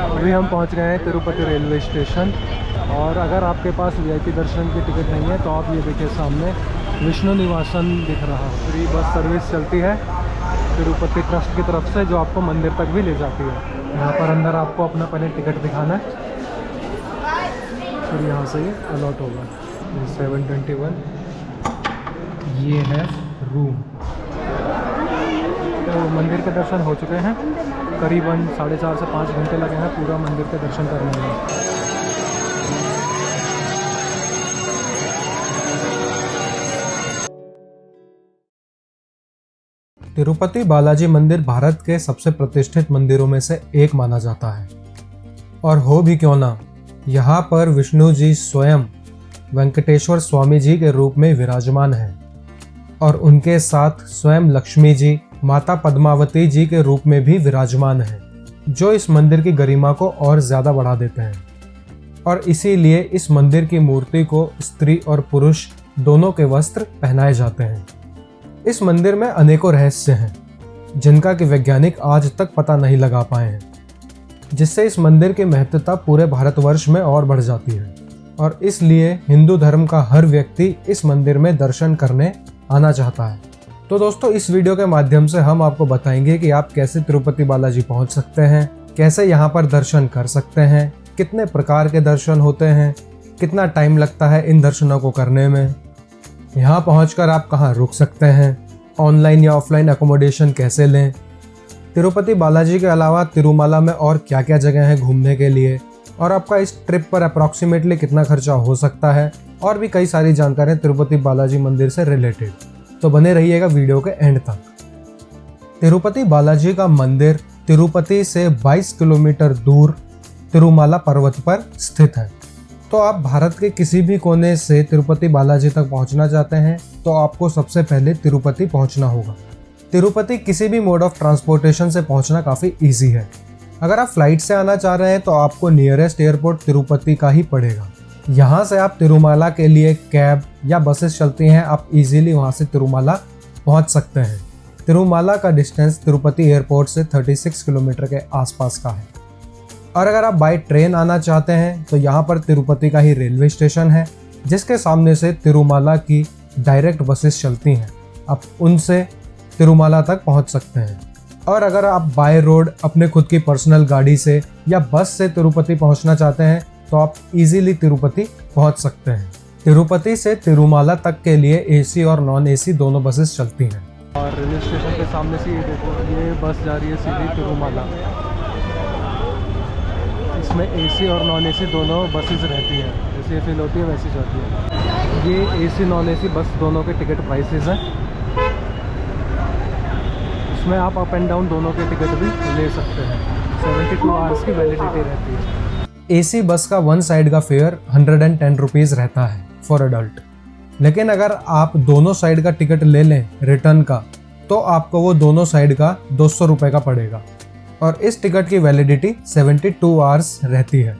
अभी हम पहुंच गए हैं तिरुपति रेलवे स्टेशन। और अगर आपके पास वीआईपी दर्शन की टिकट नहीं है तो आप ये देखिए सामने विष्णु निवासन दिख रहा है। फ्री बस सर्विस चलती है तिरुपति ट्रस्ट की तरफ से, जो आपको मंदिर तक भी ले जाती है। यहाँ पर अंदर आपको अपना पहले टिकट दिखाना है, फिर यहाँ से ये अलॉट होगा। 721 ये है रूम। तो मंदिर के दर्शन हो चुके हैं, करीबन 4.5 से 5 घंटे लगे हैं पूरा मंदिर के दर्शन करने में। तिरुपति बालाजी मंदिर भारत के सबसे प्रतिष्ठित मंदिरों में से एक माना जाता है। और हो भी क्यों ना, यहाँ पर विष्णु जी स्वयं वेंकटेश्वर स्वामी जी के रूप में विराजमान हैं और उनके साथ स्वयं लक्ष्मी जी माता पद्मावती जी के रूप में भी विराजमान हैं, जो इस मंदिर की गरिमा को और ज़्यादा बढ़ा देते हैं। और इसीलिए इस मंदिर की मूर्ति को स्त्री और पुरुष दोनों के वस्त्र पहनाए जाते हैं। इस मंदिर में अनेकों रहस्य हैं, जिनका कि वैज्ञानिक आज तक पता नहीं लगा पाए हैं, जिससे इस मंदिर की महत्वता पूरे भारतवर्ष में और बढ़ जाती है। और इसलिए हिंदू धर्म का हर व्यक्ति इस मंदिर में दर्शन करने आना चाहता है। तो दोस्तों, इस वीडियो के माध्यम से हम आपको बताएंगे कि आप कैसे तिरुपति बालाजी पहुंच सकते हैं, कैसे यहाँ पर दर्शन कर सकते हैं, कितने प्रकार के दर्शन होते हैं, कितना टाइम लगता है इन दर्शनों को करने में, यहाँ पहुंचकर आप कहाँ रुक सकते हैं, ऑनलाइन या ऑफलाइन अकोमोडेशन कैसे लें, तिरुपति बालाजी के अलावा तिरुमाला में और क्या क्या जगह हैं घूमने के लिए, और आपका इस ट्रिप पर अप्रॉक्सीमेटली कितना खर्चा हो सकता है, और भी कई सारी जानकारियाँ तिरुपति बालाजी मंदिर से रिलेटेड। तो बने रहिएगा वीडियो के एंड तक। तिरुपति बालाजी का मंदिर तिरुपति से 22 किलोमीटर दूर तिरुमाला पर्वत पर स्थित है। तो आप भारत के किसी भी कोने से तिरुपति बालाजी तक पहुंचना चाहते हैं तो आपको सबसे पहले तिरुपति पहुंचना होगा। तिरुपति किसी भी मोड ऑफ ट्रांसपोर्टेशन से पहुंचना काफ़ी इजी है। अगर आप फ्लाइट से आना चाह रहे हैं तो आपको नियरेस्ट एयरपोर्ट तिरुपति का ही पड़ेगा। यहाँ से आप तिरुमाला के लिए कैब या बसेस चलती हैं, आप इजीली वहाँ से तिरुमाला पहुँच सकते हैं। तिरुमाला का डिस्टेंस तिरुपति एयरपोर्ट से 36 किलोमीटर के आसपास का है। और अगर आप बाय ट्रेन आना चाहते हैं तो यहाँ पर तिरुपति का ही रेलवे स्टेशन है, जिसके सामने से तिरुमाला की डायरेक्ट बसेस चलती हैं। आप उनसे तिरुमाला तक पहुँच सकते हैं। और अगर आप बाय रोड अपने खुद की पर्सनल गाड़ी से या बस से तिरुपति पहुँचना चाहते हैं तो आप इजीली तिरुपति पहुँच सकते हैं। तिरुपति से तिरुमाला तक के लिए एसी और नॉन एसी दोनों बसेस चलती हैं। और रेलवे स्टेशन के सामने से ये देखो, ये बस जा रही है सीधी तिरुमाला। इसमें एसी और नॉन एसी दोनों बसेस रहती हैं, जैसे फील होती है वैसी जाती है। ये एसी नॉन एसी बस दोनों के टिकट प्राइसेस हैं। इसमें आप अप एंड डाउन दोनों के टिकट भी ले सकते हैं। 72 आवर्स की वैलिडिटी रहती है। एसी बस का वन साइड का फेयर 110 रुपीज़ रहता है फॉर एडल्ट। लेकिन अगर आप दोनों साइड का टिकट ले लें रिटर्न का, तो आपको वो दोनों साइड का 200 रुपये का पड़ेगा। और इस टिकट की वैलिडिटी 72 आवर्स रहती है।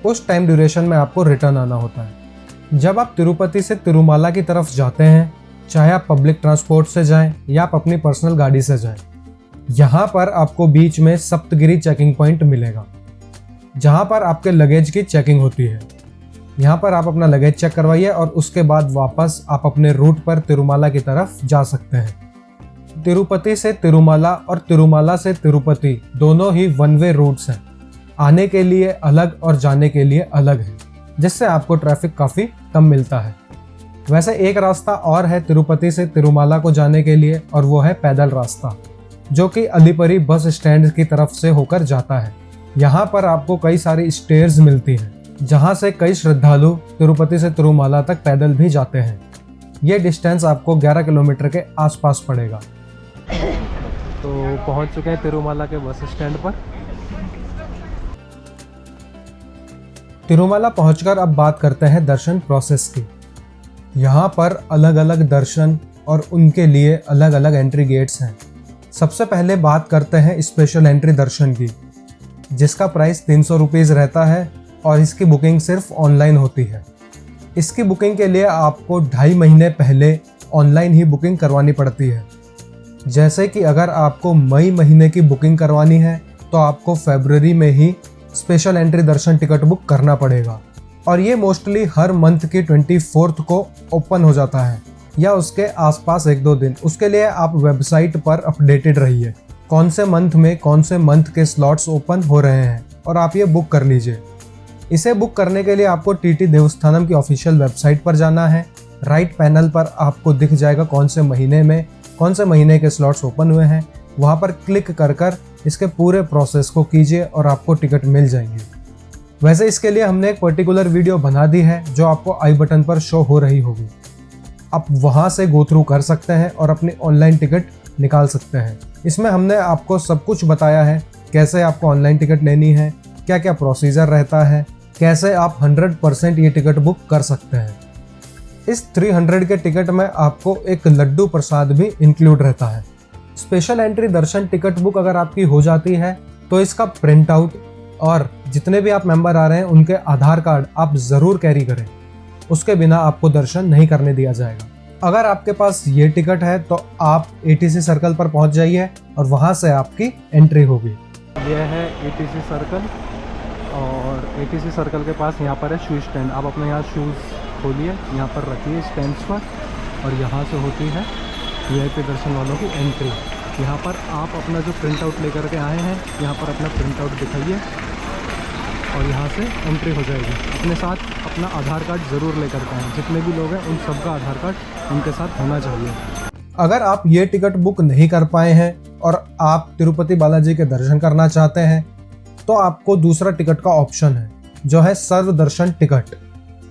उस टाइम ड्यूरेशन में आपको रिटर्न आना होता है। जब आप तिरुपति से तिरुमाला की तरफ जाते हैं, चाहे आप पब्लिक ट्रांसपोर्ट से जाएं या आप अपनी पर्सनल गाड़ी से जाएं, यहाँ पर आपको बीच में सप्तगिरी चेकिंग पॉइंट मिलेगा, जहाँ पर आपके लगेज की चेकिंग होती है। यहाँ पर आप अपना लगेज चेक करवाइए और उसके बाद वापस आप अपने रूट पर तिरुमाला की तरफ जा सकते हैं। तिरुपति से तिरुमाला और तिरुमाला से तिरुपति दोनों ही वन वे रूट्स हैं। आने के लिए अलग और जाने के लिए अलग है, जिससे आपको ट्रैफिक काफ़ी कम मिलता है। वैसे एक रास्ता और है तिरुपति से तिरुमाला को जाने के लिए, और वो है पैदल रास्ता, जो कि अलीपरी बस स्टैंड की तरफ से होकर जाता है। यहाँ पर आपको कई सारी स्टेयर्स मिलती हैं, जहाँ से कई श्रद्धालु तिरुपति से तिरुमाला तक पैदल भी जाते हैं। ये डिस्टेंस आपको 11 किलोमीटर के आसपास पड़ेगा। तो पहुँच चुके हैं तिरुमाला के बस स्टैंड पर। तिरुमाला पहुंचकर अब बात करते हैं दर्शन प्रोसेस की। यहाँ पर अलग अलग दर्शन और उनके लिए अलग अलग एंट्री गेट्स हैं। सबसे पहले बात करते हैं स्पेशल एंट्री दर्शन की, जिसका प्राइस 300 रुपीज़ रहता है और इसकी बुकिंग सिर्फ ऑनलाइन होती है। इसकी बुकिंग के लिए आपको 2.5 महीने पहले ऑनलाइन ही बुकिंग करवानी पड़ती है। जैसे कि अगर आपको मई महीने की बुकिंग करवानी है तो आपको फरवरी में ही स्पेशल एंट्री दर्शन टिकट बुक करना पड़ेगा और ये मोस्टली हर मंथ की 24th को ओपन हो जाता है या उसके आसपास 1-2 दिन। उसके लिए आप वेबसाइट पर अपडेटेड रहिए कौन से मंथ में कौन से मंथ के स्लॉट्स ओपन हो रहे हैं और आप ये बुक कर लीजिए। इसे बुक करने के लिए आपको टीटी देवस्थानम की ऑफिशियल वेबसाइट पर जाना है। राइट पैनल पर आपको दिख जाएगा कौन से महीने के स्लॉट्स ओपन हुए हैं। वहाँ पर क्लिक कर इसके पूरे प्रोसेस को कीजिए और आपको टिकट मिल जाएंगे। वैसे इसके लिए हमने एक पर्टिकुलर वीडियो बना दी है जो आपको आई बटन पर शो हो रही होगी। आप वहाँ से गो थ्रू कर सकते हैं और अपनी ऑनलाइन टिकट निकाल सकते हैं। इसमें हमने आपको सब कुछ बताया है, कैसे आपको ऑनलाइन टिकट लेनी है, क्या क्या प्रोसीजर रहता है, कैसे आप 100% ये टिकट बुक कर सकते हैं। इस 300 के टिकट में आपको एक लड्डू प्रसाद भी इंक्लूड रहता है। स्पेशल एंट्री दर्शन टिकट बुक अगर आपकी हो जाती है तो इसका प्रिंट आउट और जितने भी आप मेंबर आ रहे हैं उनके आधार कार्ड आप ज़रूर कैरी करें, उसके बिना आपको दर्शन नहीं करने दिया जाएगा। अगर आपके पास ये टिकट है तो आप ATC सर्कल पर पहुंच जाइए और वहां से आपकी एंट्री होगी। यह है ATC सर्कल और ATC सर्कल के पास यहाँ पर है शूज़ स्टैंड। आप अपने यहाँ शूज़ खोलिए, यहाँ पर रखिए स्टैंड्स पर और यहाँ से होती है VIP दर्शन वालों की एंट्री। यहाँ पर आप अपना जो प्रिंट आउट लेकर के आए हैं यहाँ पर अपना प्रिंट आउट दिखाइए और यहाँ से एंट्री हो जाएगी। अपने साथ अपना आधार कार्ड ज़रूर लेकर के आएँ। जितने भी लोग हैं उन सबका आधार कार्ड उनके साथ होना चाहिए। अगर आप ये टिकट बुक नहीं कर पाए हैं और आप तिरुपति बालाजी के दर्शन करना चाहते हैं तो आपको दूसरा टिकट का ऑप्शन है जो है सर्व दर्शन टिकट।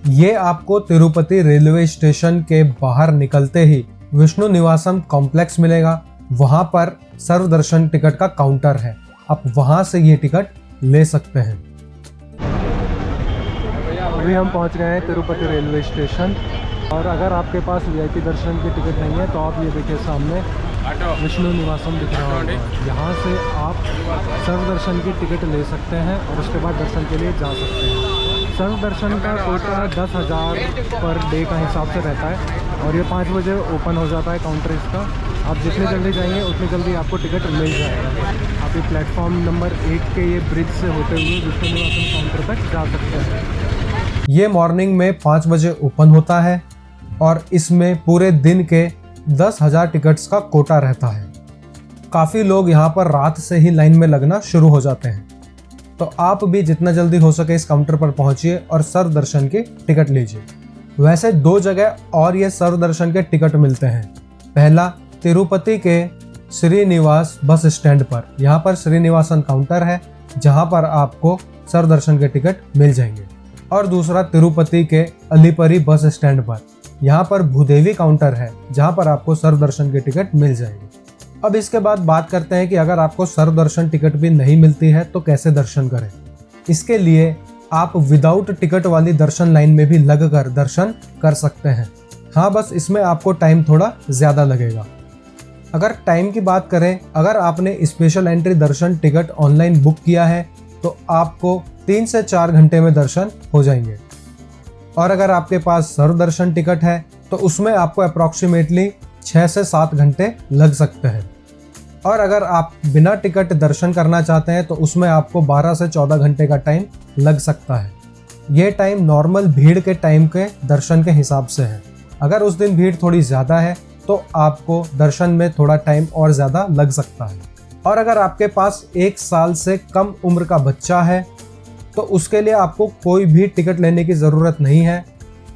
ये आपको तिरुपति रेलवे स्टेशन के बाहर निकलते ही विष्णु निवासम कॉम्प्लेक्स मिलेगा। वहां पर सर्व दर्शन टिकट का काउंटर है, आप वहां से ये टिकट ले सकते हैं। अभी हम पहुंच गए हैं तिरुपति रेलवे स्टेशन और अगर आपके पास VIP दर्शन की टिकट नहीं है तो आप ये देखिए सामने विष्णु निवासम दिख रहा होगा। यहाँ से आप सर्व दर्शन की टिकट ले सकते हैं और उसके बाद दर्शन के लिए जा सकते हैं। सर्व दर्शन का कोटा 10,000 पर डे का हिसाब से रहता है और ये 5 बजे ओपन हो जाता है काउंटर इसका। आप जितनी जल्दी जाएंगे उतनी जल्दी आपको टिकट मिल जाएगा। आप ये प्लेटफॉर्म नंबर 1 के ये ब्रिज से होते हुए विष्णु निवासम काउंटर तक जा सकते हैं। ये मॉर्निंग में 5 बजे ओपन होता है और इसमें पूरे दिन के 10,000 टिकट्स का कोटा रहता है। काफ़ी लोग यहाँ पर रात से ही लाइन में लगना शुरू हो जाते हैं, तो आप भी जितना जल्दी हो सके इस काउंटर पर पहुँचिए और सर्व दर्शन की टिकट लीजिए। वैसे 2 जगह और ये सर्व दर्शन के टिकट मिलते हैं। पहला तिरुपति के श्रीनिवास बस स्टैंड पर, यहाँ पर श्रीनिवासन काउंटर है जहाँ पर आपको सर्व दर्शन के टिकट मिल जाएंगे। और दूसरा तिरुपति के अलीपरी बस स्टैंड पर, यहाँ पर भूदेवी काउंटर है जहाँ पर आपको सर्व दर्शन की टिकट मिल जाएगी। अब इसके बाद बात करते हैं कि अगर आपको सर्व दर्शन टिकट भी नहीं मिलती है तो कैसे दर्शन करें। इसके लिए आप विदाउट टिकट वाली दर्शन लाइन में भी लगकर दर्शन कर सकते हैं। हाँ, बस इसमें आपको टाइम थोड़ा ज़्यादा लगेगा। अगर टाइम की बात करें, अगर आपने स्पेशल एंट्री दर्शन टिकट ऑनलाइन बुक किया है तो आपको 3 से 4 घंटे में दर्शन हो जाएंगे। और अगर आपके पास सर्व दर्शन टिकट है तो उसमें आपको अप्रॉक्सीमेटली 6 से 7 घंटे लग सकते हैं। और अगर आप बिना टिकट दर्शन करना चाहते हैं तो उसमें आपको 12 से 14 घंटे का टाइम लग सकता है। ये टाइम नॉर्मल भीड़ के टाइम के दर्शन के हिसाब से है। अगर उस दिन भीड़ थोड़ी ज़्यादा है तो आपको दर्शन में थोड़ा टाइम और ज़्यादा लग सकता है। और अगर आपके पास 1 साल से कम उम्र का बच्चा है तो उसके लिए आपको कोई भी टिकट लेने की ज़रूरत नहीं है।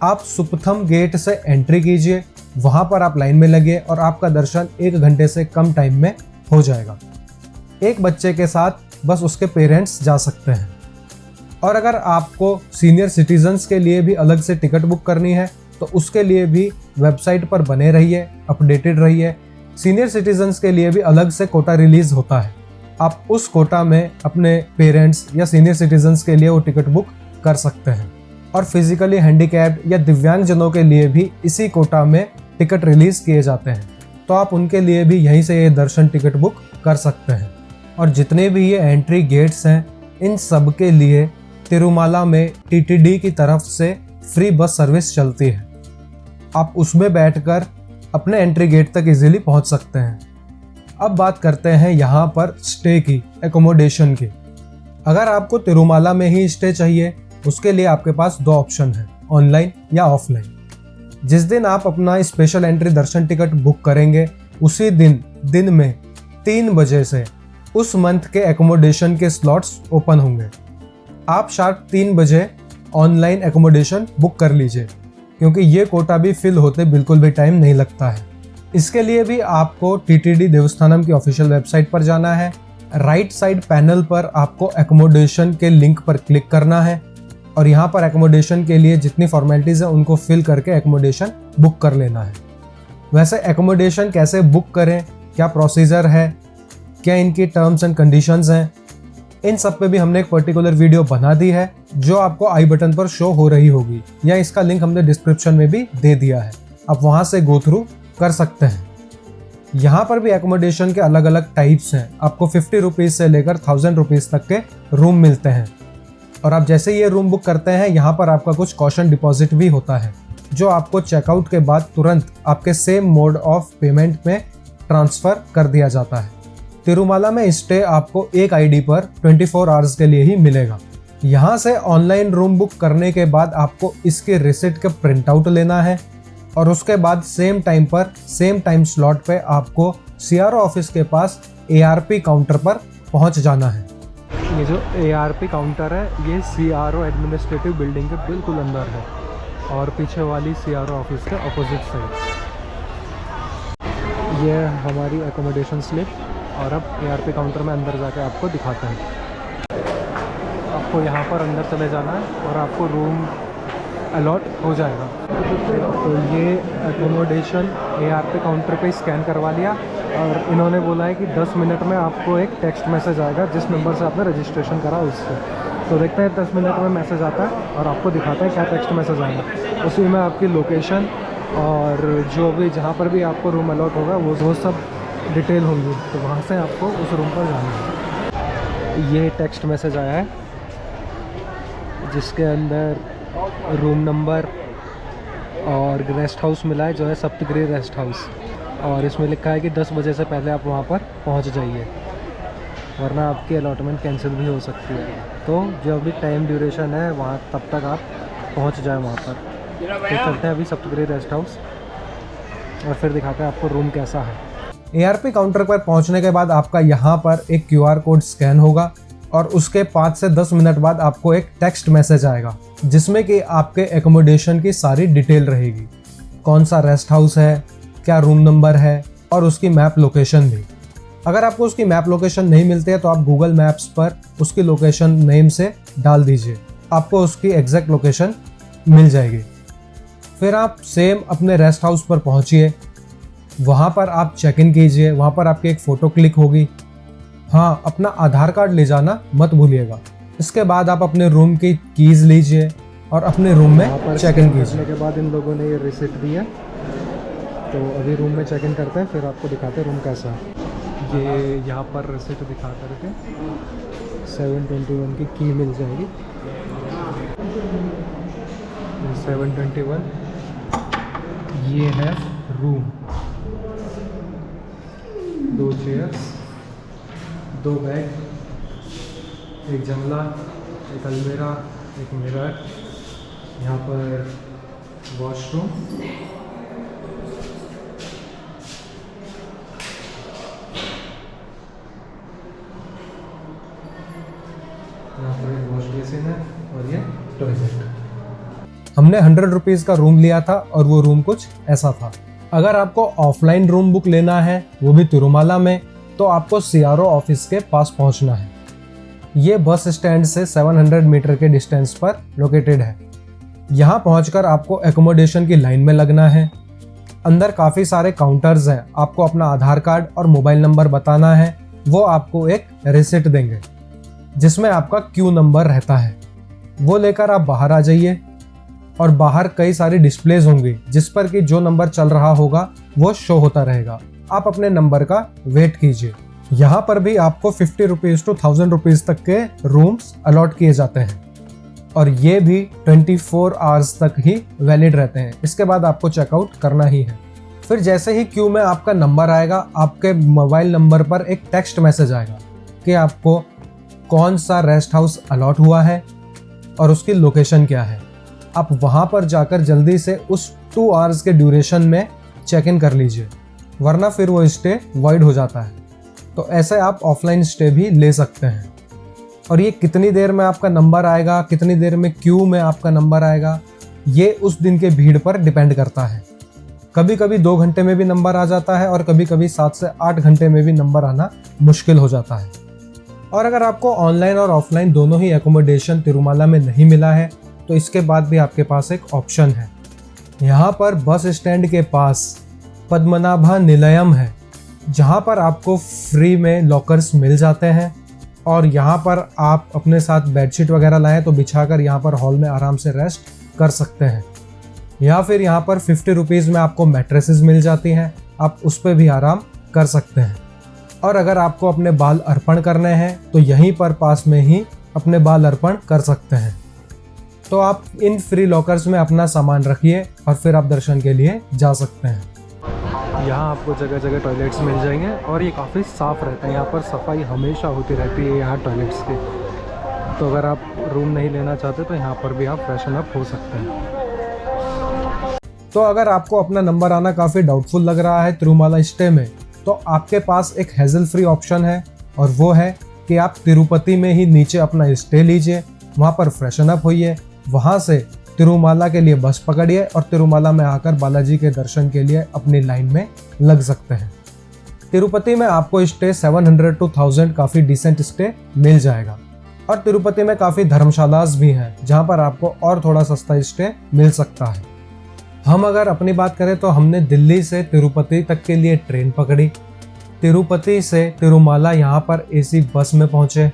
आप सुपथम गेट से एंट्री कीजिए, वहाँ पर आप लाइन में लगिए और आपका दर्शन 1 घंटे से कम टाइम में हो जाएगा। एक बच्चे के साथ बस उसके पेरेंट्स जा सकते हैं। और अगर आपको सीनियर सिटीजन्स के लिए भी अलग से टिकट बुक करनी है तो उसके लिए भी वेबसाइट पर बने रहिए, अपडेटेड रहिए। सीनियर सिटीजन्स के लिए भी अलग से कोटा रिलीज होता है। आप उस कोटा में अपने पेरेंट्स या सीनियर सिटीजन्स के लिए वो टिकट बुक कर सकते हैं। और फिजिकली हैंडीकैप्ड या दिव्यांग जनों के लिए भी इसी कोटा में टिकट रिलीज किए जाते हैं, तो आप उनके लिए भी यहीं से ये दर्शन टिकट बुक कर सकते हैं। और जितने भी ये एंट्री गेट्स हैं इन सब के लिए तिरुमाला में TTD की तरफ से फ्री बस सर्विस चलती है। आप उसमें बैठकर अपने एंट्री गेट तक इजीली पहुंच सकते हैं। अब बात करते हैं यहाँ पर स्टे की, एकोमोडेशन की। अगर आपको तिरुमाला में ही स्टे चाहिए, उसके लिए आपके पास दो ऑप्शन है, ऑनलाइन या ऑफलाइन। जिस दिन आप अपना स्पेशल एंट्री दर्शन टिकट बुक करेंगे, उसी दिन में 3 बजे से उस मंथ के एकोमोडेशन के स्लॉट्स ओपन होंगे। आप शार्प 3 बजे ऑनलाइन एकोमोडेशन बुक कर लीजिए, क्योंकि ये कोटा भी फिल होते बिल्कुल भी टाइम नहीं लगता है। इसके लिए भी आपको टीटीडी देवस्थानम की ऑफिशियल वेबसाइट पर जाना है। राइट साइड पैनल पर आपको एकोमोडेशन के लिंक पर क्लिक करना है और यहाँ पर एकोमोडेशन के लिए जितनी फॉर्मेलिटीज़ है उनको फिल करके एकोमोडेशन बुक कर लेना है। वैसे एकोमोडेशन कैसे बुक करें, क्या प्रोसीजर है, क्या इनकी टर्म्स एंड कंडीशंस हैं, इन सब पे भी हमने एक पर्टिकुलर वीडियो बना दी है जो आपको आई बटन पर शो हो रही होगी, या इसका लिंक हमने डिस्क्रिप्शन में भी दे दिया है, आप वहाँ से गो थ्रू कर सकते हैं। यहाँ पर भी एकोमोडेशन के अलग अलग टाइप्स हैं। आपको 50 रुपीज़ से लेकर 1000 रुपीज़ तक के रूम मिलते हैं और आप जैसे ये रूम बुक करते हैं, यहाँ पर आपका कुछ कॉशन डिपॉजिट भी होता है जो आपको चेकआउट के बाद तुरंत आपके सेम मोड ऑफ पेमेंट में ट्रांसफ़र कर दिया जाता है। तिरुमाला में स्टे आपको एक आईडी पर 24 आवर्स के लिए ही मिलेगा। यहाँ से ऑनलाइन रूम बुक करने के बाद आपको इसके रिसिप्ट का प्रिंट आउट लेना है और उसके बाद सेम टाइम पर सेम टाइम स्लॉट पे आपको सीआरओ ऑफिस के पास एआरपी काउंटर पर पहुँच जाना है। ये जो एआरपी काउंटर है ये सीआरओ एडमिनिस्ट्रेटिव बिल्डिंग के बिल्कुल अंदर है और पीछे वाली सीआरओ ऑफिस के अपोजिट साइड। ये है हमारी एकोमोडेशन स्लिप और अब एआरपी काउंटर में अंदर जाके आपको दिखाते हैं। आपको यहाँ पर अंदर चले जाना है और आपको रूम अलॉट हो जाएगा। तो ये एकोमोडेशन एआरपी काउंटर पे स्कैन करवा लिया और इन्होंने बोला है कि 10 मिनट में आपको एक टेक्स्ट मैसेज आएगा जिस नंबर से आपने रजिस्ट्रेशन करा उससे। तो देखते हैं 10 मिनट में मैसेज आता है और आपको दिखाता है क्या टेक्स्ट मैसेज आएगा। उसी में आपकी लोकेशन और जो भी जहाँ पर भी आपको रूम अलॉट होगा वो सब डिटेल होंगी, तो वहाँ से आपको उस रूम पर जाना है। ये टेक्स्ट मैसेज आया है जिसके अंदर रूम नंबर और रेस्ट हाउस मिला है जो है सप्तगिरी रेस्ट हाउस, और इसमें लिखा है कि 10 बजे से पहले आप वहाँ पर पहुँच जाइए वरना आपकी अलॉटमेंट कैंसिल भी हो सकती है। तो जो भी टाइम ड्यूरेशन है वहाँ तब तक आप पहुँच जाए वहाँ पर। तो चलते हैं अभी सप्तगिरी रेस्ट हाउस और फिर दिखाते हैं आपको रूम कैसा है। एआरपी काउंटर पर पहुंचने के बाद आपका यहाँ पर एक क्यूआर कोड स्कैन होगा और उसके 5 से 10 मिनट बाद आपको एक टेक्स्ट मैसेज आएगा जिसमें कि आपके एकोमोडेशन की सारी डिटेल रहेगी, कौन सा रेस्ट हाउस है, क्या रूम नंबर है और उसकी मैप लोकेशन भी। अगर आपको उसकी मैप लोकेशन नहीं मिलती है तो आप गूगल मैप्स पर उसकी लोकेशन नेम से डाल दीजिए, आपको उसकी एग्जैक्ट लोकेशन मिल जाएगी। फिर आप सेम अपने रेस्ट हाउस पर पहुँचिए, वहाँ पर आप चेक इन कीजिए, वहाँ पर आपकी एक फ़ोटो क्लिक होगी। हाँ, अपना आधार कार्ड ले जाना मत भूलिएगा। इसके बाद आप अपने रूम की कीज़ लीजिए और अपने रूम में चेक इन कीजिए। के बाद इन लोगों ने ये रिसिप्ट दिया, तो अभी रूम में चेक इन करते हैं, फिर आपको दिखाते हैं रूम कैसा है। ये यहाँ पर रिसिप्ट दिखा करके 721 की की मिल जाएगी। 721 ये है रूम, 2 चेयर्स, 2 बेड, एक जंगला, एक अलमीरा, एक मिरर, यहाँ पर वॉशरूम, यहाँ पर एक वॉश बेसिन है और ये टॉयलेट। हमने 100 रुपीज़ का रूम लिया था और वो रूम कुछ ऐसा था। अगर आपको ऑफलाइन रूम बुक लेना है, वो भी तिरुमाला में, तो आपको सीआरओ ऑफिस के पास पहुंचना है। ये बस स्टैंड से 700 मीटर के डिस्टेंस पर लोकेटेड है। यहाँ पहुंचकर आपको एकोमोडेशन की लाइन में लगना है। अंदर काफ़ी सारे काउंटर्स हैं, आपको अपना आधार कार्ड और मोबाइल नंबर बताना है, वो आपको एक रिसिप्ट देंगे जिसमें आपका क्यू नंबर रहता है। वो लेकर आप बाहर आ जाइए और बाहर कई सारी डिस्प्लेज होंगी जिस पर कि जो नंबर चल रहा होगा वो शो होता रहेगा। आप अपने नंबर का वेट कीजिए। यहाँ पर भी आपको 50 रुपीज़ to 1000 रुपीज़ तक के रूम्स अलॉट किए जाते हैं और ये भी 24 आवर्स तक ही वैलिड रहते हैं। इसके बाद आपको चेकआउट करना ही है। फिर जैसे ही क्यू में आपका नंबर आएगा, आपके मोबाइल नंबर पर एक टेक्स्ट मैसेज आएगा कि आपको कौन सा रेस्ट हाउस अलॉट हुआ है और उसकी लोकेशन क्या है। आप वहाँ पर जाकर जल्दी से उस 2 आवर्स के ड्यूरेशन में चेक इन कर लीजिए, वरना फिर वो स्टे वॉइड हो जाता है। तो ऐसे आप ऑफलाइन स्टे भी ले सकते हैं। और ये कितनी देर में आपका नंबर आएगा, कितनी देर में क्यू में आपका नंबर आएगा, ये उस दिन के भीड़ पर डिपेंड करता है। कभी कभी 2 घंटे में भी नंबर आ जाता है और कभी कभी 7 से 8 घंटे में भी नंबर आना मुश्किल हो जाता है। और अगर आपको ऑनलाइन और ऑफलाइन दोनों ही एकोमोडेशन तिरुमाला में नहीं मिला है तो इसके बाद भी आपके पास एक ऑप्शन है। यहाँ पर बस स्टैंड के पास पद्मनाभा निलयम है, जहाँ पर आपको फ्री में लॉकर्स मिल जाते हैं और यहाँ पर आप अपने साथ बेडशीट वगैरह लाएं तो बिछाकर यहाँ पर हॉल में आराम से रेस्ट कर सकते हैं। या फिर यहाँ पर 50 रुपीज़ में आपको मैट्रेसेस मिल जाती हैं, आप उस पर भी आराम कर सकते हैं। और अगर आपको अपने बाल अर्पण करने हैं तो यहीं पर पास में ही अपने बाल अर्पण कर सकते हैं। तो आप इन फ्री लॉकर्स में अपना सामान रखिए और फिर आप दर्शन के लिए जा सकते हैं। यहाँ आपको जगह जगह टॉयलेट्स मिल जाएंगे और ये काफ़ी साफ़ रहता है। यहाँ पर सफाई हमेशा होती रहती है यहाँ टॉयलेट्स की। तो अगर आप रूम नहीं लेना चाहते तो यहाँ पर भी आप फ्रेशन अप हो सकते हैं। तो अगर आपको अपना नंबर आना काफ़ी डाउटफुल लग रहा है तिरुमाला स्टे में, तो आपके पास एक हैजल फ्री ऑप्शन है और वो है कि आप तिरुपति में ही नीचे अपना स्टे लीजिए, वहाँ पर फ्रेशन अप होइए, वहाँ से तिरुमाला के लिए बस पकड़िए और तिरुमाला में आकर बालाजी के दर्शन के लिए अपनी लाइन में लग सकते हैं। तिरुपति में आपको स्टे 700 to 1000 काफ़ी डिसेंट स्टे मिल जाएगा। और तिरुपति में काफ़ी धर्मशालास भी हैं जहाँ पर आपको और थोड़ा सस्ता स्टे मिल सकता है। हम अगर अपनी बात करें तो हमने दिल्ली से तिरुपति तक के लिए ट्रेन पकड़ी, तिरुपति से तिरुमाला यहाँ पर एसी बस में पहुँचे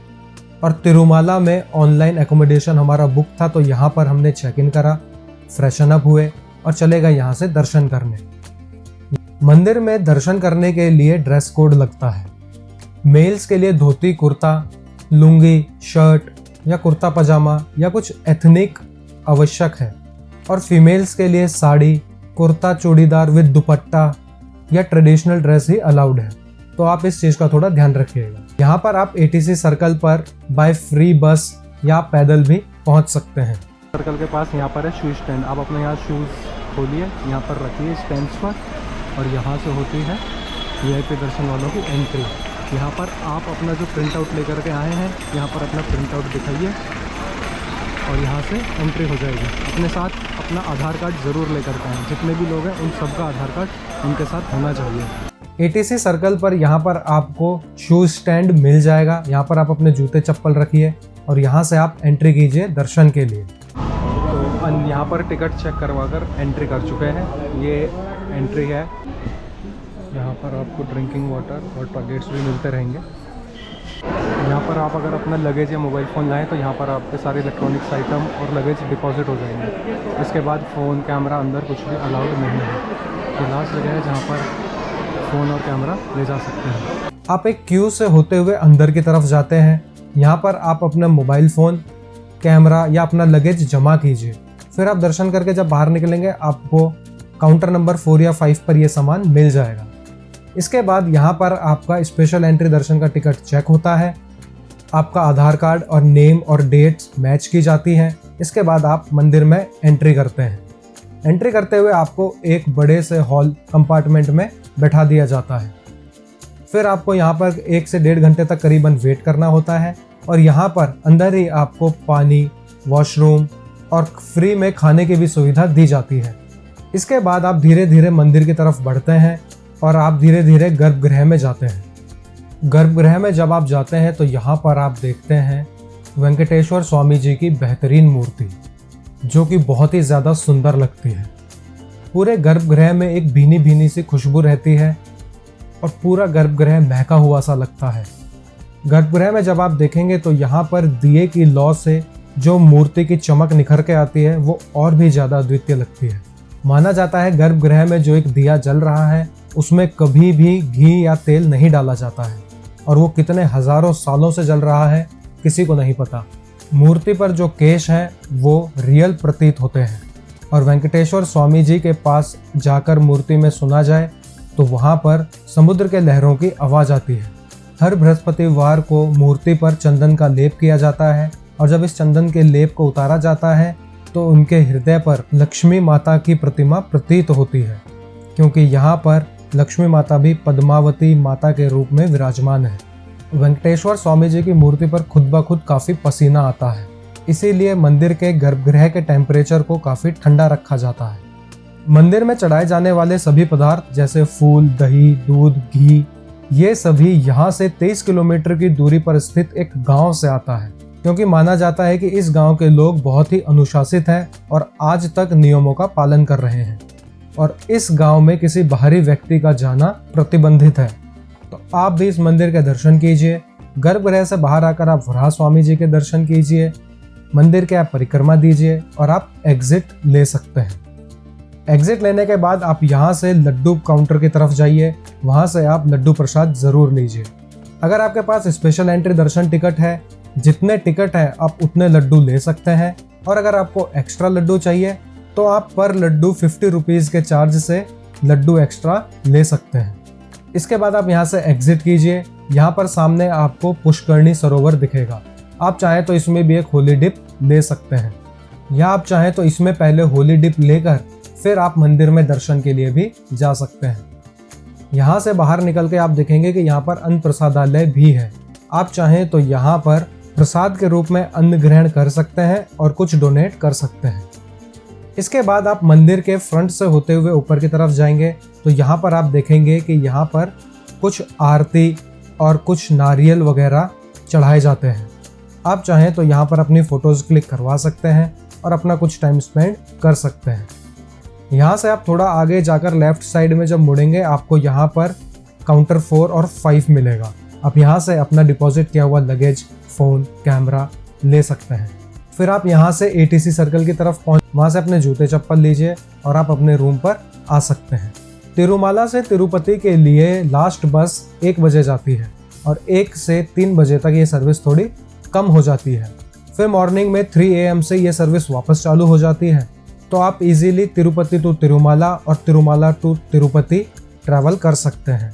और तिरुमाला में ऑनलाइन एकोमोडेशन हमारा बुक था तो यहाँ पर हमने चेक इन करा, फ्रेशन अप हुए और चले गए यहाँ से दर्शन करने। मंदिर में दर्शन करने के लिए ड्रेस कोड लगता है। मेल्स के लिए धोती कुर्ता, लुंगी, शर्ट या कुर्ता पजामा या कुछ एथनिक आवश्यक है और फीमेल्स के लिए साड़ी, कुर्ता चूड़ीदार विद दुपट्टा या ट्रेडिशनल ड्रेस ही अलाउड है। तो आप इस चीज़ का थोड़ा ध्यान रखिएगा। यहाँ पर आप ATC सर्कल पर बाय फ्री बस या पैदल भी पहुँच सकते हैं। सर्कल के पास यहाँ पर है शूज स्टैंड। आप अपने यहाँ शूज़ खोलिए, यहाँ पर रखिए स्टैंड्स पर और यहाँ से होती है VIP दर्शन वालों की एंट्री। यहाँ पर आप अपना जो प्रिंट आउट लेकर के आए हैं यहाँ पर अपना प्रिंट आउट दिखाइए और यहाँ से एंट्री हो जाएगी। अपने साथ अपना आधार कार्ड ज़रूर लेकर के आएँ। जितने भी लोग हैं उन सबका आधार कार्ड उनके साथ होना चाहिए। ATC सर्कल पर यहाँ पर आपको शूज स्टैंड मिल जाएगा। यहाँ पर आप अपने जूते चप्पल रखिए और यहाँ से आप एंट्री कीजिए दर्शन के लिए। तो यहाँ पर टिकट चेक करवा कर एंट्री कर चुके हैं। ये एंट्री है। यहाँ पर आपको ड्रिंकिंग वाटर और टॉयलेट्स भी मिलते रहेंगे। यहाँ पर आप अगर अपना लगेज या मोबाइल फ़ोन लाएँ तो यहाँ पर आपके सारे इलेक्ट्रॉनिक्स आइटम और लगेज डिपॉजिट हो जाएंगे। इसके बाद फ़ोन कैमरा अंदर कुछ भी अलाउड नहीं है। ये लास्ट जगह है जहाँ पर फ़ोन और कैमरा ले जा सकते हैं। आप एक क्यू से होते हुए अंदर की तरफ जाते हैं। यहाँ पर आप अपना मोबाइल फ़ोन, कैमरा या अपना लगेज जमा कीजिए। फिर आप दर्शन करके जब बाहर निकलेंगे आपको काउंटर नंबर 4 या 5 पर यह सामान मिल जाएगा। इसके बाद यहाँ पर आपका स्पेशल एंट्री दर्शन का टिकट चेक होता है। आपका आधार कार्ड और नेम और डेट्स मैच की जाती हैं। इसके बाद आप मंदिर में एंट्री करते हैं। एंट्री करते हुए आपको एक बड़े से हॉल कंपार्टमेंट में बैठा दिया जाता है। फिर आपको यहाँ पर 1 से 1.5 घंटे तक करीबन वेट करना होता है और यहाँ पर अंदर ही आपको पानी, वॉशरूम और फ्री में खाने की भी सुविधा दी जाती है। इसके बाद आप धीरे धीरे मंदिर की तरफ बढ़ते हैं और आप धीरे धीरे गर्भगृह में जाते हैं। गर्भगृह में जब आप जाते हैं तो यहाँ पर आप देखते हैं वेंकटेश्वर स्वामी जी की बेहतरीन मूर्ति, जो कि बहुत ही ज़्यादा सुंदर लगती है। पूरे गर्भगृह में एक भीनी भीनी सी खुशबू रहती है और पूरा गर्भगृह महका हुआ सा लगता है। गर्भगृह में जब आप देखेंगे तो यहाँ पर दिए की लौ से जो मूर्ति की चमक निखर के आती है वो और भी ज़्यादा अद्वितीय लगती है। माना जाता है गर्भगृह में जो एक दिया जल रहा है उसमें कभी भी घी या तेल नहीं डाला जाता है और वो कितने हज़ारों सालों से जल रहा है किसी को नहीं पता। मूर्ति पर जो केश हैं वो रियल प्रतीत होते हैं और वेंकटेश्वर स्वामी जी के पास जाकर मूर्ति में सुना जाए तो वहाँ पर समुद्र के लहरों की आवाज़ आती है। हर बृहस्पतिवार को मूर्ति पर चंदन का लेप किया जाता है और जब इस चंदन के लेप को उतारा जाता है तो उनके हृदय पर लक्ष्मी माता की प्रतिमा प्रतीत होती है, क्योंकि यहाँ पर लक्ष्मी माता भी पद्मावती माता के रूप में विराजमान है। वेंकटेश्वर स्वामी जी की मूर्ति पर खुद ब खुद काफ़ी पसीना आता है, इसीलिए मंदिर के गर्भगृह के टेम्परेचर को काफ़ी ठंडा रखा जाता है। मंदिर में चढ़ाए जाने वाले सभी पदार्थ जैसे फूल, दही, दूध, घी, ये सभी यहाँ से 23 किलोमीटर की दूरी पर स्थित एक गांव से आता है, क्योंकि माना जाता है कि इस गांव के लोग बहुत ही अनुशासित हैं और आज तक नियमों का पालन कर रहे हैं और इस गांव में किसी बाहरी व्यक्ति का जाना प्रतिबंधित है। तो आप भी इस मंदिर के दर्शन कीजिए। गर्भगृह से बाहर आकर आप वराह स्वामी जी के दर्शन कीजिए, मंदिर के आप परिक्रमा दीजिए और आप एग्जिट ले सकते हैं। एग्जिट लेने के बाद आप यहाँ से लड्डू काउंटर की तरफ जाइए, वहाँ से आप लड्डू प्रसाद ज़रूर लीजिए। अगर आपके पास स्पेशल एंट्री दर्शन टिकट है, जितने टिकट है आप उतने लड्डू ले सकते हैं और अगर आपको एक्स्ट्रा लड्डू चाहिए तो आप पर लड्डू 50 रुपीज़ के चार्ज से लड्डू एक्स्ट्रा ले सकते हैं। इसके बाद आप यहाँ से एग्जिट कीजिए। यहाँ पर सामने आपको पुष्करणी सरोवर दिखेगा। आप चाहें तो इसमें भी एक होली डिप ले सकते हैं या आप चाहें तो इसमें पहले होली डिप लेकर फिर आप मंदिर में दर्शन के लिए भी जा सकते हैं। यहाँ से बाहर निकल के आप देखेंगे कि यहाँ पर अन्न प्रसादालय भी है। आप चाहें तो यहाँ पर प्रसाद के रूप में अन्न ग्रहण कर सकते हैं और कुछ डोनेट कर सकते हैं। इसके बाद आप मंदिर के फ्रंट से होते हुए ऊपर की तरफ जाएंगे तो यहाँ पर आप देखेंगे कि यहाँ पर कुछ आरती और कुछ नारियल वगैरह चढ़ाए जाते हैं। आप चाहें तो यहाँ पर अपनी फ़ोटोज़ क्लिक करवा सकते हैं और अपना कुछ टाइम स्पेंड कर सकते हैं। यहाँ से आप थोड़ा आगे जाकर लेफ्ट साइड में जब मुड़ेंगे आपको यहाँ पर काउंटर 4 और 5 मिलेगा। आप यहाँ से अपना डिपॉजिट किया हुआ लगेज, फ़ोन, कैमरा ले सकते हैं। फिर आप यहाँ से ATC सर्कल की तरफ पहुँच, वहाँ से अपने जूते चप्पल लीजिए और आप अपने रूम पर आ सकते हैं। तिरुमाला से तिरुपति के लिए लास्ट बस 1 बजे जाती है और 1 से 3 बजे तक ये सर्विस थोड़ी कम हो जाती है। फिर मॉर्निंग में 3 AM से ये सर्विस वापस चालू हो जाती है, तो आप इजीली तिरुपति टू तिरुमाला और तिरुमाला टू तिरुपति ट्रैवल कर सकते हैं।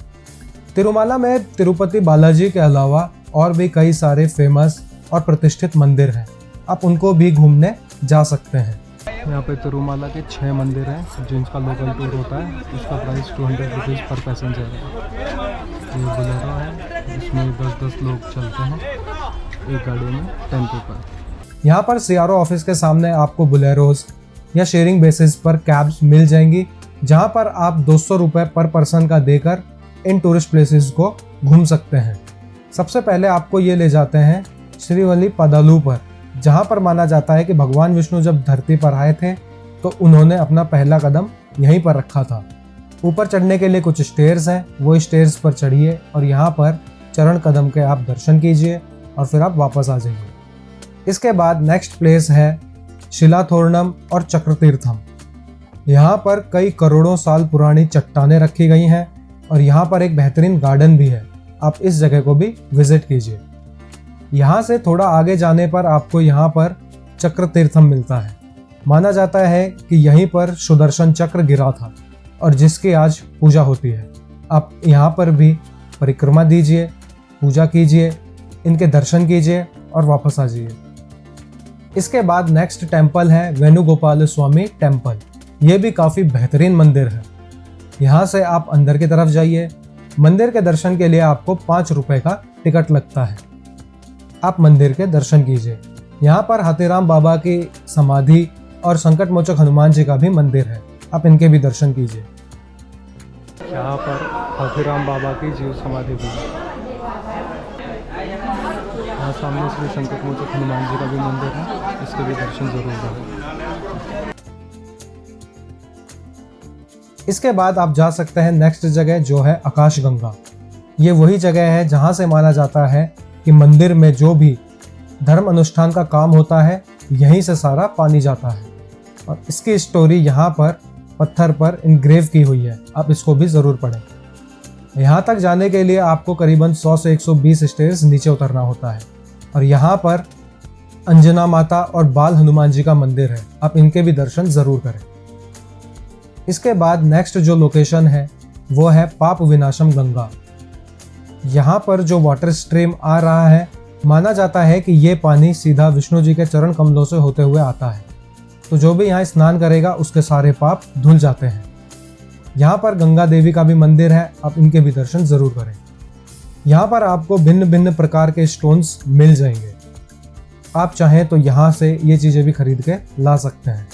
तिरुमाला में तिरुपति बालाजी के अलावा और भी कई सारे फेमस और प्रतिष्ठित मंदिर हैं, आप उनको भी घूमने जा सकते हैं। यहाँ पे तिरुमाला के 6 मंदिर हैं जिनका लोकल टूर होता है। इसका प्राइस 200 रुपीज़ पर पैसेंजर है। ये बोलेरो है, इसमें 10-10 लोग चलते हैं एक गाड़ी में टेम्पो पर। यहाँ पर CRO ऑफिस के सामने आपको बोलेरोज या शेयरिंग बेसिस पर कैब्स मिल जाएंगी, जहाँ पर आप 200 रुपये पर पर्सन का देकर इन टूरिस्ट प्लेसेस को घूम सकते हैं। सबसे पहले आपको ये ले जाते हैं श्रीवल्ली पदालू पर, जहाँ पर माना जाता है कि भगवान विष्णु जब धरती पर आए थे तो उन्होंने अपना पहला कदम यहीं पर रखा था। ऊपर चढ़ने के लिए कुछ स्टेयर्स हैं, वो स्टेयर्स पर चढ़िए और यहाँ पर चरण कदम के आप दर्शन कीजिए और फिर आप वापस आ जाइए। इसके बाद नेक्स्ट प्लेस है शिलाथोर्णम और चक्रतीर्थम। यहाँ पर कई करोड़ों साल पुरानी चट्टानें रखी गई हैं और यहाँ पर एक बेहतरीन गार्डन भी है, आप इस जगह को भी विजिट कीजिए। यहाँ से थोड़ा आगे जाने पर आपको यहाँ पर चक्रतीर्थम मिलता है। माना जाता है कि यहीं पर सुदर्शन चक्र गिरा था और जिसकी आज पूजा होती है। आप यहाँ पर भी परिक्रमा दीजिए, पूजा कीजिए, इनके दर्शन कीजिए और वापस आ जाइए। इसके बाद नेक्स्ट टेम्पल है वेणुगोपाल स्वामी टेम्पल। ये भी काफ़ी बेहतरीन मंदिर है। यहाँ से आप अंदर की तरफ जाइए। मंदिर के दर्शन के लिए आपको 5 रुपए का टिकट लगता है। आप मंदिर के दर्शन कीजिए। यहाँ पर हाथीराम बाबा की समाधि और संकट मोचक हनुमान जी का भी मंदिर है, आप इनके भी दर्शन कीजिए। यहाँ पर हाथीराम बाबा की जीव समाधि भी है। यहाँ सामने श्री संकट मोचक हनुमान जी का भी मंदिर है, इसके भी दर्शन जरूर करें। इसके बाद आप जा सकते हैं नेक्स्ट जगह जो है आकाशगंगा। ये वही जगह है जहाँ से माना जाता है कि मंदिर में जो भी धर्म अनुष्ठान का काम होता है यहीं से सारा पानी जाता है और इसकी स्टोरी यहाँ पर पत्थर पर इनग्रेव की हुई है, आप इसको भी ज़रूर पढ़ें। यहाँ तक जाने के लिए आपको करीबन 100 से 120 स्टेयर्स नीचे उतरना होता है और यहाँ पर अंजना माता और बाल हनुमान जी का मंदिर है, आप इनके भी दर्शन ज़रूर करें। इसके बाद नेक्स्ट जो लोकेशन है वो है पाप विनाशम गंगा। यहाँ पर जो वाटर स्ट्रीम आ रहा है, माना जाता है कि ये पानी सीधा विष्णु जी के चरण कमलों से होते हुए आता है। तो जो भी यहाँ स्नान करेगा उसके सारे पाप धुल जाते हैं। यहाँ पर गंगा देवी का भी मंदिर है, आप इनके भी दर्शन जरूर करें। यहाँ पर आपको भिन्न भिन्न प्रकार के स्टोन्स मिल जाएंगे। आप चाहें तो यहाँ से ये चीज़ें भी खरीद के ला सकते हैं।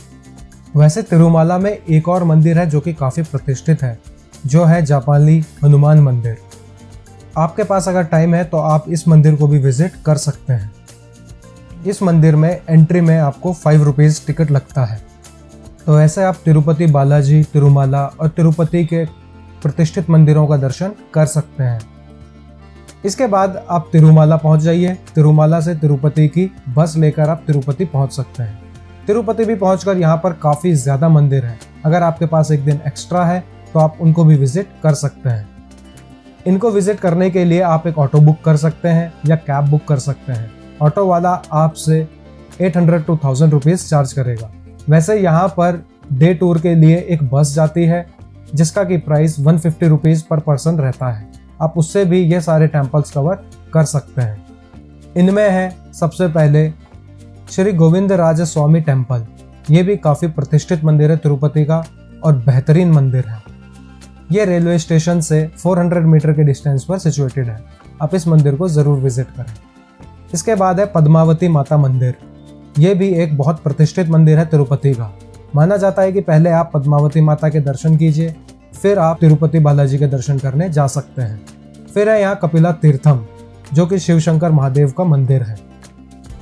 वैसे तिरुमाला में एक और मंदिर है जो कि काफ़ी प्रतिष्ठित है, जो है जापाली हनुमान मंदिर। आपके पास अगर टाइम है तो आप इस मंदिर को भी विजिट कर सकते हैं। इस मंदिर में एंट्री में आपको 5 रुपीज़ टिकट लगता है। तो ऐसे आप तिरुपति बालाजी, तिरुमाला और तिरुपति के प्रतिष्ठित मंदिरों का दर्शन कर सकते हैं। इसके बाद आप तिरुमाला पहुंच जाइए। तिरुमाला से तिरुपति की बस लेकर आप तिरुपति पहुंच सकते हैं। तिरुपति भी पहुंचकर यहाँ पर काफ़ी ज़्यादा मंदिर हैं। अगर आपके पास एक दिन एक्स्ट्रा है तो आप उनको भी विजिट कर सकते हैं। इनको विजिट करने के लिए आप एक ऑटो बुक कर सकते हैं या कैब बुक कर सकते हैं। ऑटो वाला आपसे 800 to 1000 रुपीज़ चार्ज करेगा। वैसे यहाँ पर डे टूर के लिए एक बस जाती है जिसका कि प्राइस 150 रुपीज़ पर पर्सन रहता है। आप उससे भी ये सारे टेम्पल्स कवर कर सकते हैं। इनमें है सबसे पहले श्री गोविंद राज स्वामी टेम्पल। ये भी काफ़ी प्रतिष्ठित मंदिर है तिरुपति का और बेहतरीन मंदिर है। ये रेलवे स्टेशन से 400 मीटर के डिस्टेंस पर सिचुएटेड है। आप इस मंदिर को ज़रूर विजिट करें। इसके बाद है पद्मावती माता मंदिर। ये भी एक बहुत प्रतिष्ठित मंदिर है तिरुपति का। माना जाता है कि पहले आप पद्मावती माता के दर्शन कीजिए, फिर आप तिरुपति बालाजी के दर्शन करने जा सकते हैं। फिर है यहाँ कपिला तीर्थम, जो कि शिव शंकर महादेव का मंदिर है।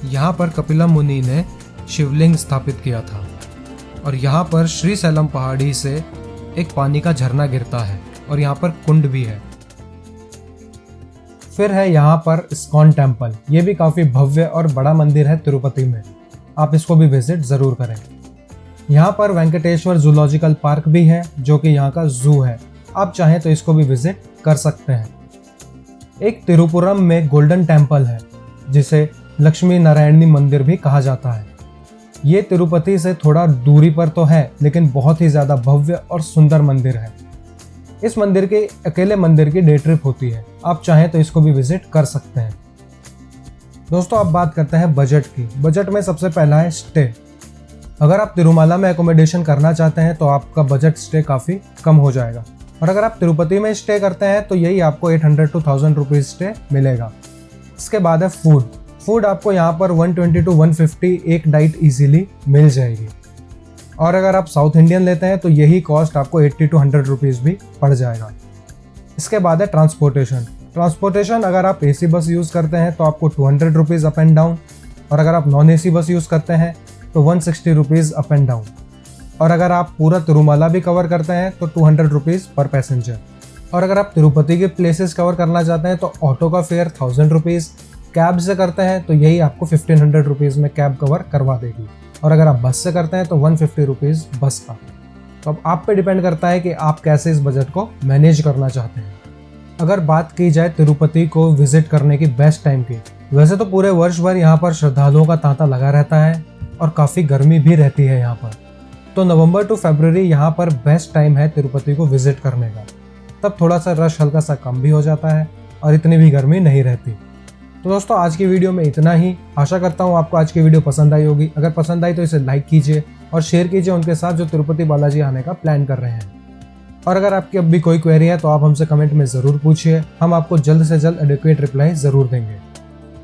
यहाँ पर कपिला मुनि ने शिवलिंग स्थापित किया था और यहाँ पर श्री सैलम पहाड़ी से एक पानी का झरना गिरता है और यहाँ पर कुंड भी है। फिर है यहाँ पर इस्कॉन टेम्पल। ये भी काफ़ी भव्य और बड़ा मंदिर है तिरुपति में। आप इसको भी विजिट ज़रूर करें। यहाँ पर वेंकटेश्वर जूलॉजिकल पार्क भी है, जो कि यहाँ का जू है। आप चाहें तो इसको भी विजिट कर सकते हैं। एक तिरुपुरम में गोल्डन टेम्पल है, जिसे लक्ष्मी नारायणी मंदिर भी कहा जाता है। ये तिरुपति से थोड़ा दूरी पर तो है, लेकिन बहुत ही ज़्यादा भव्य और सुंदर मंदिर है। इस मंदिर के अकेले मंदिर की डे ट्रिप होती है। आप चाहें तो इसको भी विजिट कर सकते हैं। दोस्तों, अब बात करते हैं बजट की। बजट में सबसे पहला है स्टे। अगर आप तिरुमाला में एकोमोडेशन करना चाहते हैं तो आपका बजट स्टे काफ़ी कम हो जाएगा। और अगर आप तिरुपति में स्टे करते हैं तो यही आपको 800 to 1000 रुपीज़ स्टे मिलेगा। इसके बाद है फूड आपको यहाँ पर 120 to 150 एक डाइट इजीली मिल जाएगी। और अगर आप साउथ इंडियन लेते हैं तो यही कॉस्ट आपको 80 to 100 रुपीज़ भी पड़ जाएगा। इसके बाद है ट्रांसपोर्टेशन अगर आप AC बस यूज़ करते हैं तो आपको 200 रुपीज़ अप एंड डाउन, और अगर आप नॉन AC बस यूज़ करते हैं तो 160 रुपीज़ अप एंड डाउन। और अगर आप पूरा तिरुमाला भी कवर करते हैं तो 200 रुपीज़ पर पैसेंजर। और अगर आप तिरुपति के प्लेसेस कवर करना चाहते हैं तो ऑटो का फेयर 1000 रुपीज़, कैब से करते हैं तो यही आपको 1500 रुपीज़ में कैब कवर करवा देगी। और अगर आप बस से करते हैं तो 150 रुपीज़ बस का। तो अब आप पे डिपेंड करता है कि आप कैसे इस बजट को मैनेज करना चाहते हैं। अगर बात की जाए तिरुपति को विजिट करने की बेस्ट टाइम की, वैसे तो पूरे वर्ष भर यहाँ पर श्रद्धालुओं का तांता लगा रहता है और काफ़ी गर्मी भी रहती है यहाँ पर। तो नवंबर टू फरवरी यहाँ पर बेस्ट टाइम है तिरुपति को विजिट करने का। तब थोड़ा सा रश हल्का सा कम भी हो जाता है और इतनी भी गर्मी नहीं रहती। तो दोस्तों, आज की वीडियो में इतना ही। आशा करता हूँ आपको आज की वीडियो पसंद आई होगी। अगर पसंद आई तो इसे लाइक कीजिए और शेयर कीजिए उनके साथ जो तिरुपति बालाजी आने का प्लान कर रहे हैं। और अगर आपकी अब भी कोई क्वेरी है तो आप हमसे कमेंट में ज़रूर पूछिए। हम आपको जल्द से जल्द एडिक्वेट रिप्लाई ज़रूर देंगे।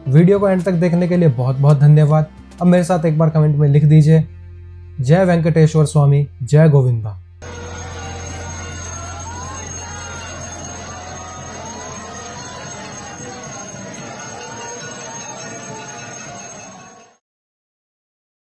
वीडियो को एंड तक देखने के लिए बहुत बहुत धन्यवाद। अब मेरे साथ एक बार कमेंट में लिख दीजिए, जय वेंकटेश्वर स्वामी, जय गोविंदा।